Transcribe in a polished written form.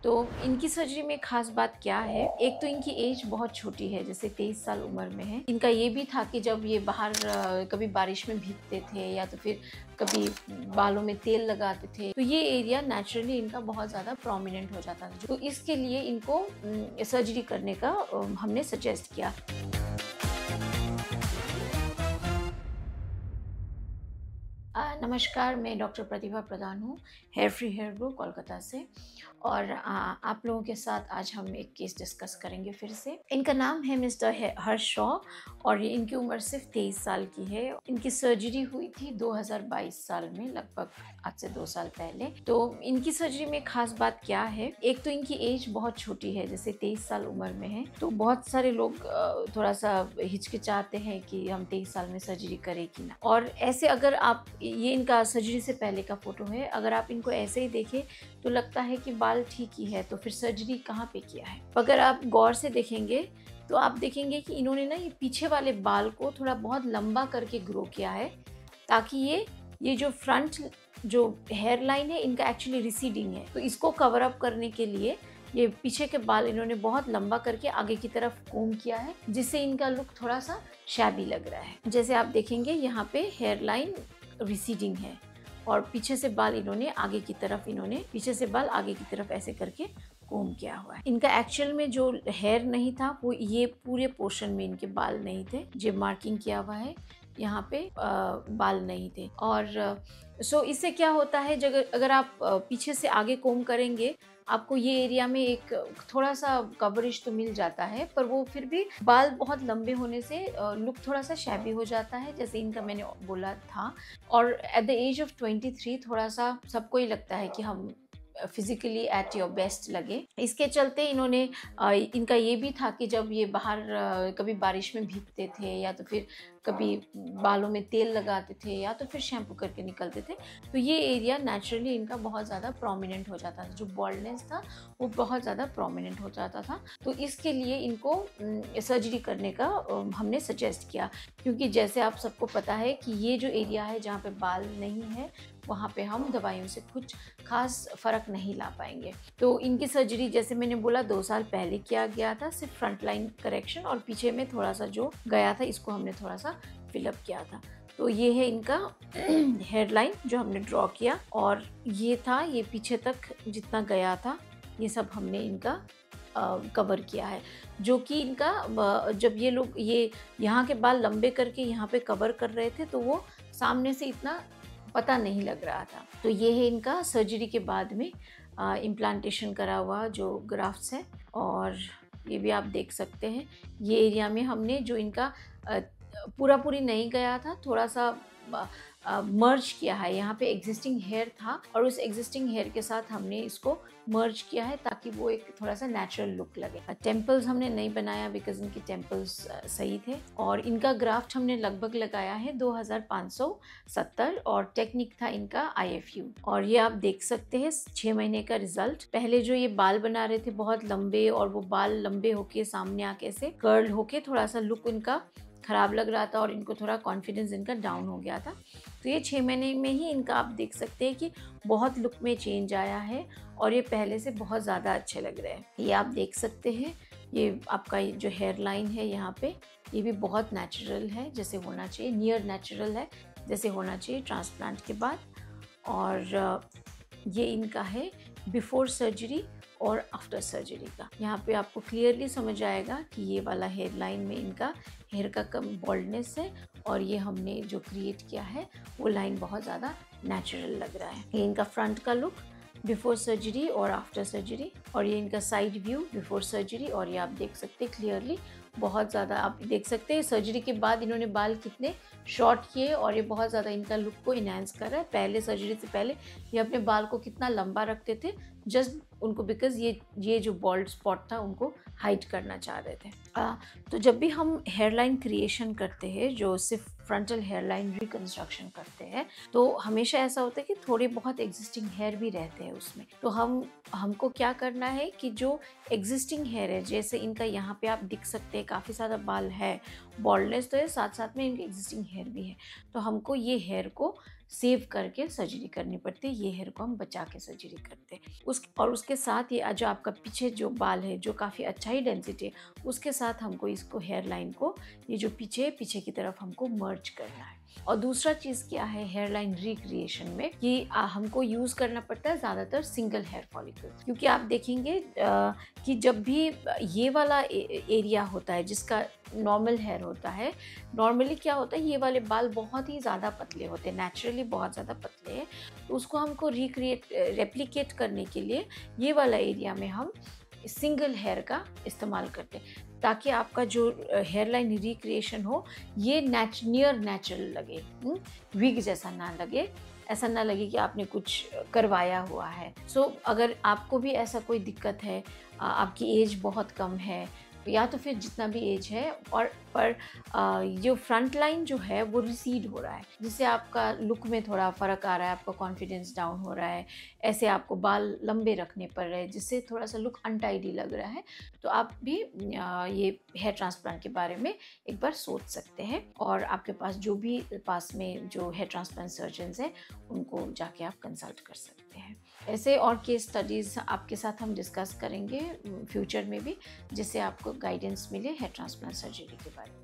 तो इनकी सर्जरी में ख़ास बात क्या है, एक तो इनकी एज बहुत छोटी है, जैसे 23 साल उम्र में है। इनका ये भी था कि जब ये बाहर कभी बारिश में भीगते थे या तो फिर कभी बालों में तेल लगाते थे, तो ये एरिया नेचुरली इनका बहुत ज़्यादा प्रोमिनेंट हो जाता था। तो इसके लिए इनको सर्जरी करने का हमने सजेस्ट किया। नमस्कार, मैं डॉक्टर प्रतिभा प्रधान हूँ, hair free hair grow Kolkata से। और आप लोगों के साथ आज हम एक केस डिस्कस करेंगे फिर से। इनका नाम है मिस्टर हर्ष शॉ और ये इनकी उम्र सिर्फ 23 साल की है। इनकी सर्जरी हुई थी 2022 साल में, लगभग आज से 2 साल पहले। तो इनकी सर्जरी में खास बात क्या है, एक तो इनकी एज बहुत छोटी है, जैसे 23 साल उम्र में है। तो बहुत सारे लोग थोड़ा सा हिचकिचाते हैं कि हम 23 साल में सर्जरी करें कि ना। और ऐसे अगर आप, ये इनका सर्जरी से पहले का फोटो है, अगर आप इनको ऐसे ही देखें तो लगता है कि बाल ठीक ही है, तो फिर सर्जरी कहाँ पे किया है। अगर आप गौर से देखेंगे तो आप देखेंगे कि इन्होंने ना ये पीछे वाले बाल को थोड़ा बहुत लंबा करके ग्रो किया है, ताकि ये जो फ्रंट जो हेयर लाइन है इनका एक्चुअली रिसीडिंग है, तो इसको कवर अप करने के लिए ये पीछे के बाल इन्होंने बहुत लंबा करके आगे की तरफ कोम किया है, जिससे इनका लुक थोड़ा सा शैबी लग रहा है। जैसे आप देखेंगे यहाँ पे हेयर लाइन रिसीडिंग है और पीछे से बाल इन्होंने आगे की तरफ, पीछे से बाल आगे की तरफ ऐसे करके कोम किया हुआ है। इनका एक्चुअल में जो हेयर नहीं था वो ये पूरे पोर्शन में इनके बाल नहीं थे, जो मार्किंग किया हुआ है यहाँ पे बाल नहीं थे। और सो इससे क्या होता है, अगर आप पीछे से आगे कोम करेंगे, आपको ये एरिया में एक थोड़ा सा कवरेज तो मिल जाता है, पर वो फिर भी बाल बहुत लंबे होने से लुक थोड़ा सा शैबी हो जाता है, जैसे इनका मैंने बोला था। और एट द एज ऑफ 23 थोड़ा सा सबको ही लगता है कि हम फिजिकली एट योर बेस्ट लगे। इसके चलते इन्होंने इनका ये भी था कि जब ये बाहर कभी बारिश में भीगते थे या तो फिर कभी बालों में तेल लगाते थे या तो फिर शैम्पू करके निकलते थे, तो ये एरिया नेचुरली इनका बहुत ज़्यादा प्रोमिनेंट हो जाता था, जो बॉल्डनेस था वो बहुत ज़्यादा प्रोमिनेंट हो जाता था। तो इसके लिए इनको सर्जरी करने का हमने सजेस्ट किया, क्योंकि जैसे आप सबको पता है कि ये जो एरिया है जहाँ पे बाल नहीं है, वहाँ पे हम दवाइयों से कुछ खास फ़र्क नहीं ला पाएंगे। तो इनकी सर्जरी जैसे मैंने बोला 2 साल पहले किया गया था, सिर्फ फ्रंट लाइन करेक्शन और पीछे में थोड़ा सा जो गया था इसको हमने थोड़ा सा फिलअप किया था। तो ये है इनका हेयर लाइन जो हमने ड्रॉ किया, और ये था, ये पीछे तक जितना गया था ये सब हमने इनका कवर किया है। जो कि इनका जब ये लोग ये यहाँ के बाल लंबे करके यहाँ पे कवर कर रहे थे तो वो सामने से इतना पता नहीं लग रहा था। तो ये है इनका सर्जरी के बाद में इम्प्लांटेशन करा हुआ जो ग्राफ्ट्स है, और ये भी आप देख सकते हैं। ये एरिया में हमने जो इनका पूरी नहीं गया था, थोड़ा सा मर्ज किया है। यहाँ पे एग्जिस्टिंग हेयर था और उस एग्जिस्टिंग हेयर के साथ हमने इसको मर्ज किया है ताकि वो एक थोड़ा सा नेचुरल लुक लगे। टेम्पल्स हमने नहीं बनाया बिकॉज इनके टेम्पल्स सही थे, और इनका ग्राफ्ट हमने लगभग लगाया है 2570, और टेक्निक था इनका IFU। और ये आप देख सकते हैं 6 महीने का रिजल्ट। पहले जो ये बाल बना रहे थे बहुत लंबे, और वो बाल लंबे होके सामने आके से कर्ल होके थोड़ा सा लुक इनका ख़राब लग रहा था और इनको थोड़ा कॉन्फिडेंस इनका डाउन हो गया था। तो ये 6 महीने में ही इनका आप देख सकते हैं कि बहुत लुक में चेंज आया है और ये पहले से बहुत ज़्यादा अच्छे लग रहे हैं। ये आप देख सकते हैं, ये आपका जो हेयर लाइन है यहाँ पे, ये भी बहुत नेचुरल है जैसे होना चाहिए, नियर नेचुरल है जैसे होना चाहिए ट्रांसप्लांट के बाद। और ये इनका है बिफोर सर्जरी और आफ्टर सर्जरी का। यहाँ पे आपको क्लियरली समझ आएगा कि ये वाला हेयर लाइन में इनका हेयर का कम बॉल्डनेस है, और ये हमने जो क्रिएट किया है वो लाइन बहुत ज़्यादा नेचुरल लग रहा है। ये इनका फ्रंट का लुक बिफोर सर्जरी और आफ्टर सर्जरी, और ये इनका साइड व्यू बिफोर सर्जरी। और ये आप देख सकते हैं क्लियरली, बहुत ज़्यादा आप देख सकते हैं सर्जरी के बाद इन्होंने बाल कितने शॉर्ट किए, और ये बहुत ज़्यादा इनका लुक को इनहेंस कर रहा है। पहले सर्जरी से पहले ये अपने बाल को कितना लंबा रखते थे, जस्ट उनको बिकॉज ये जो बॉल्ड स्पॉट था उनको हाइड करना चाह रहे थे। तो जब भी हम हेयर लाइन क्रिएशन करते हैं, जो सिर्फ फ्रंटल हेयर लाइन रिकन्स्ट्रक्शन करते हैं, तो हमेशा ऐसा होता है कि थोड़े बहुत एग्जिस्टिंग हेयर भी रहते हैं उसमें। तो हमको क्या करना है कि जो एग्जिस्टिंग हेयर है, जैसे इनका यहाँ पे आप दिख सकते हैं काफ़ी सारा बाल है, बॉल्डनेस तो है, साथ साथ में इनके एग्जिस्टिंग हेयर भी है, तो हमको ये हेयर को सेव करके सर्जरी करनी पड़ती है, ये हेयर को हम बचा के सर्जरी करते हैं। उसके साथ ये जो आपका पीछे जो बाल है जो काफ़ी अच्छा ही डेंसिटी है, उसके साथ हमको इसको हेयर लाइन को ये जो पीछे की तरफ हमको मर्ज करना है। और दूसरा चीज़ क्या है हेयर लाइन रिक्रिएशन में, कि हमको यूज़ करना पड़ता है ज़्यादातर सिंगल हेयर फॉलिकल, क्योंकि आप देखेंगे कि जब भी ये वाला एरिया होता है जिसका नॉर्मल हेयर होता है, नॉर्मली क्या होता है ये वाले बाल बहुत ही ज़्यादा पतले होते हैं, नेचुरली बहुत ज़्यादा पतले हैं, तो उसको हमको रेप्लिकेट करने के लिए ये वाला एरिया में हम सिंगल हेयर का इस्तेमाल करते हैं, ताकि आपका जो हेयर लाइन रिक्रिएशन हो ये नियर नेचुरल लगे, विग जैसा ना लगे, ऐसा ना लगे कि आपने कुछ करवाया हुआ है। अगर आपको भी ऐसा कोई दिक्कत है, आपकी एज बहुत कम है या तो फिर जितना भी एज है, और पर जो फ्रंट लाइन जो है वो रिसीड हो रहा है, जिससे आपका लुक में थोड़ा फ़र्क आ रहा है, आपका कॉन्फिडेंस डाउन हो रहा है, ऐसे आपको बाल लंबे रखने पड़ रहे हैं जिससे थोड़ा सा लुक अनटाइडी लग रहा है, तो आप भी ये हेयर ट्रांसप्लांट के बारे में एक बार सोच सकते हैं। और आपके पास जो भी पास में जो हेयर ट्रांसप्लांट सर्जन्स हैं उनको जाके आप कंसल्ट कर सकते हैं। ऐसे और केस स्टडीज़ आपके साथ हम डिस्कस करेंगे फ्यूचर में भी, जिससे आपको गाइडेंस मिले हेयर ट्रांसप्लांट सर्जरी के बारे में।